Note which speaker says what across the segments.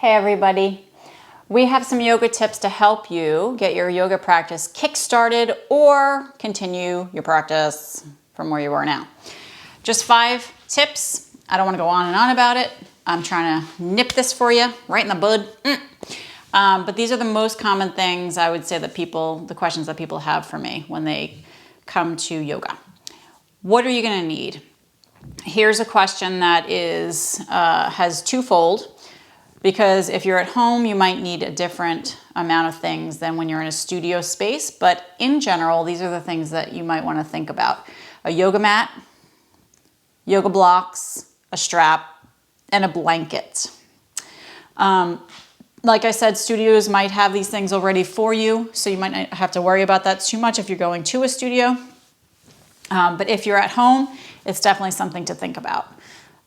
Speaker 1: Hey everybody. We have some yoga tips to help you get your yoga practice kick-started or continue your practice from where you are now. Just 5 tips. I don't want to go on and on about it. I'm trying to nip this for you right in the bud. But these are the most common things I would say that the questions that people have for me when they come to yoga. What are you going to need? Here's a question that has twofold. Because if you're at home, you might need a different amount of things than when you're in a studio space. But in general, these are the things that you might want to think about. A yoga mat, yoga blocks, a strap, and a blanket. Like I said, studios might have these things already for you, so you might not have to worry about that too much if you're going to a studio. But if you're at home, it's definitely something to think about.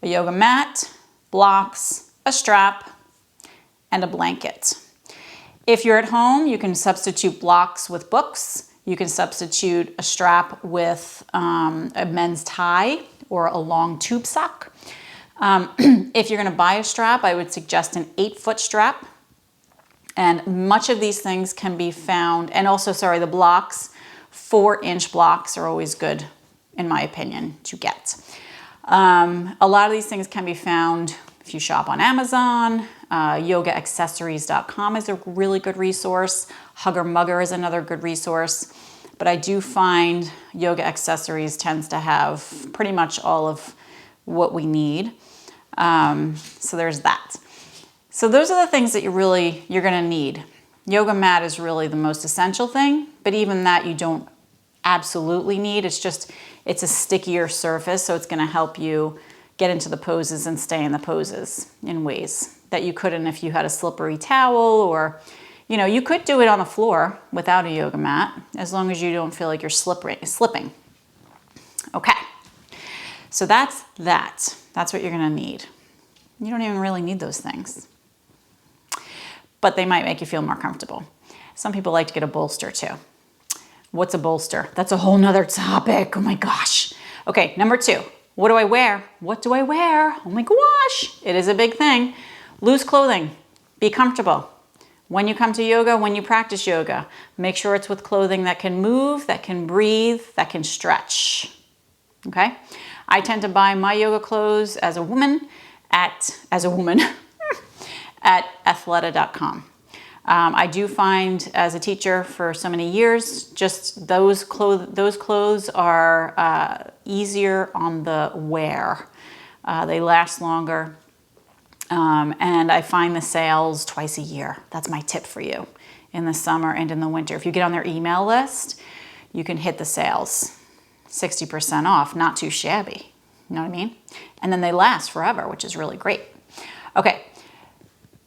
Speaker 1: A yoga mat, blocks, a strap, and a blanket. If you're at home, you can substitute blocks with books. You can substitute a strap with a men's tie or a long tube sock. If you're going to buy a strap, I would suggest an 8-foot strap. And much of these things can be found, and also, the blocks, 4-inch blocks are always good, in my opinion, to get. A lot of these things can be found if you shop on Amazon. Yogaaccessories.com is a really good resource. Hugger Mugger is another good resource. But I do find Yoga Accessories tends to have pretty much all of what we need. So there's that. So those are the things that you're going to need. Yoga mat is really the most essential thing, but even that you don't absolutely need. It's a stickier surface, so it's going to help you get into the poses and stay in the poses in ways that you couldn't if you had a slippery towel, or, you could do it on the floor without a yoga mat, as long as you don't feel like you're slipping. Okay, so that's that. That's what you're gonna need. You don't even really need those things, but they might make you feel more comfortable. Some people like to get a bolster too. What's a bolster? That's a whole nother topic. Oh my gosh. Okay, number 2. What do I wear? What do I wear? Oh my gosh, it is a big thing. Loose clothing, be comfortable. When you come to yoga, when you practice yoga, make sure it's with clothing that can move, that can breathe, that can stretch, okay? I tend to buy my yoga clothes as a woman at athleta.com. I do find, as a teacher for so many years, just those clothes are easier on the wear. They last longer, and I find the sales twice a year. That's my tip for you in the summer and in the winter. If you get on their email list, you can hit the sales 60% off. Not too shabby, you know what I mean? And then they last forever, which is really great. Okay.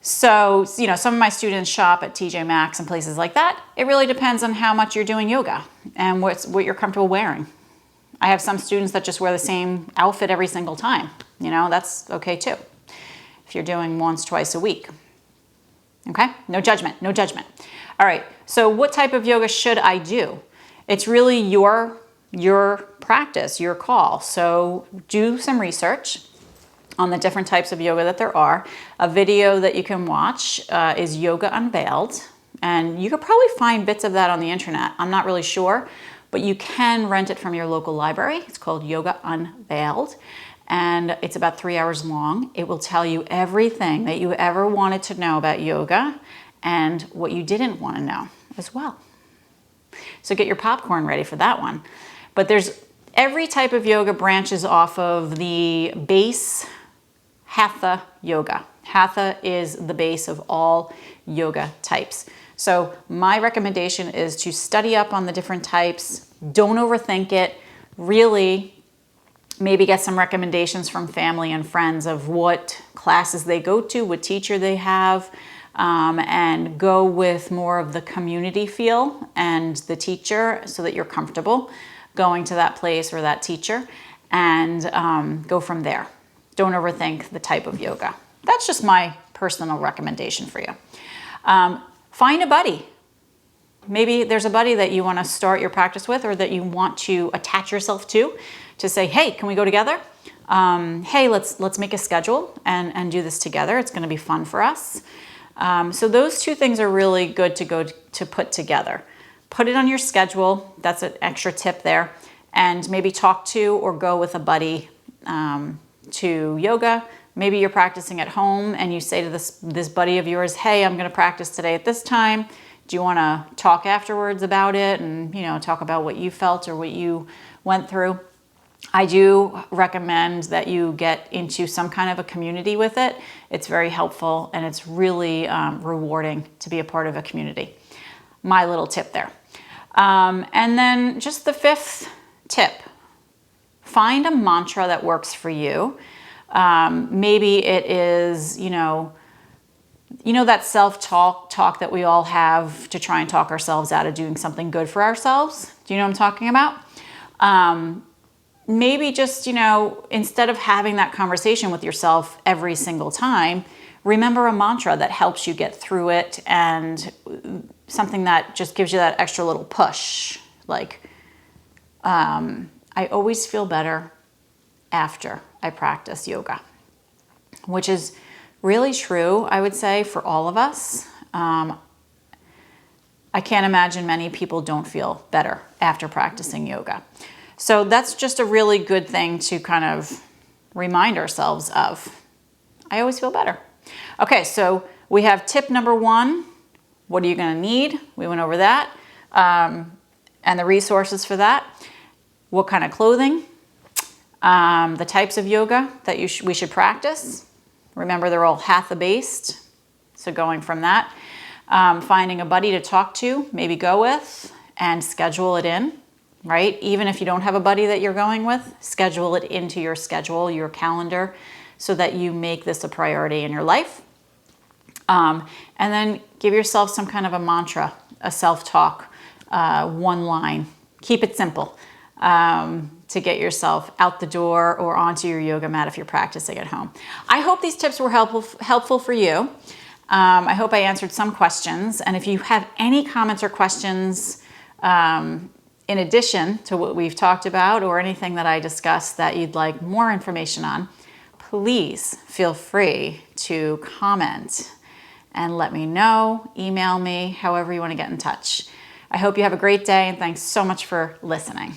Speaker 1: So, some of my students shop at TJ Maxx and places like that. It really depends on how much you're doing yoga and what you're comfortable wearing. I have some students that just wear the same outfit every single time. That's okay too, if you're doing once, twice a week. Okay? No judgment, no judgment. All right, so what type of yoga should I do? It's really your practice, your call. So do some research on the different types of yoga that there are. A video that you can watch is Yoga Unveiled, and you could probably find bits of that on the internet. I'm not really sure, but you can rent it from your local library. It's called Yoga Unveiled, and it's about 3 hours long. It will tell you everything that you ever wanted to know about yoga and what you didn't want to know as well. So get your popcorn ready for that one. But every type of yoga branches off of the base Hatha yoga. Hatha is the base of all yoga types. So my recommendation is to study up on the different types. Don't overthink it. Really, maybe get some recommendations from family and friends of what classes they go to, what teacher they have, and go with more of the community feel and the teacher so that you're comfortable going to that place or that teacher, and go from there. Don't overthink the type of yoga. That's just my personal recommendation for you. Find a buddy. maybe there's a buddy that you want to start your practice with, or that you want to attach yourself to say, hey, can we go together? Hey, let's make a schedule and do this together. It's going to be fun for us. So those two things are really good to put together. Put it on your schedule. That's an extra tip there. And maybe talk to or go with a buddy to yoga. Maybe you're practicing at home and you say to this buddy of yours, hey, I'm going to practice today at this time. Do you want to talk afterwards about it and, talk about what you felt or what you went through? I do recommend that you get into some kind of a community with it. It's very helpful and it's really rewarding to be a part of a community. My little tip there. And then just the fifth tip, find a mantra that works for you. Maybe it is, that self-talk that we all have to try and talk ourselves out of doing something good for ourselves. Do you know what I'm talking about? Maybe just, instead of having that conversation with yourself every single time, remember a mantra that helps you get through it and something that just gives you that extra little push. Like, I always feel better after I practice yoga, which is really true, I would say, for all of us. I can't imagine many people don't feel better after practicing yoga. So that's just a really good thing to kind of remind ourselves of. I always feel better. Okay, so we have tip number 1. What are you going to need? We went over that. And the resources for that. What kind of clothing? The types of yoga that we should practice. Remember, they're all hatha-based. So going from that. Finding a buddy to talk to, maybe go with, and schedule it in. Right? Even if you don't have a buddy that you're going with, schedule it into your schedule, your calendar, so that you make this a priority in your life. And then give yourself some kind of a mantra, a self-talk, one line. Keep it simple to get yourself out the door or onto your yoga mat if you're practicing at home. I hope these tips were helpful for you. I hope I answered some questions. And if you have any comments or questions, in addition to what we've talked about or anything that I discussed that you'd like more information on, please feel free to comment and let me know, email me, however you want to get in touch. I hope you have a great day and thanks so much for listening.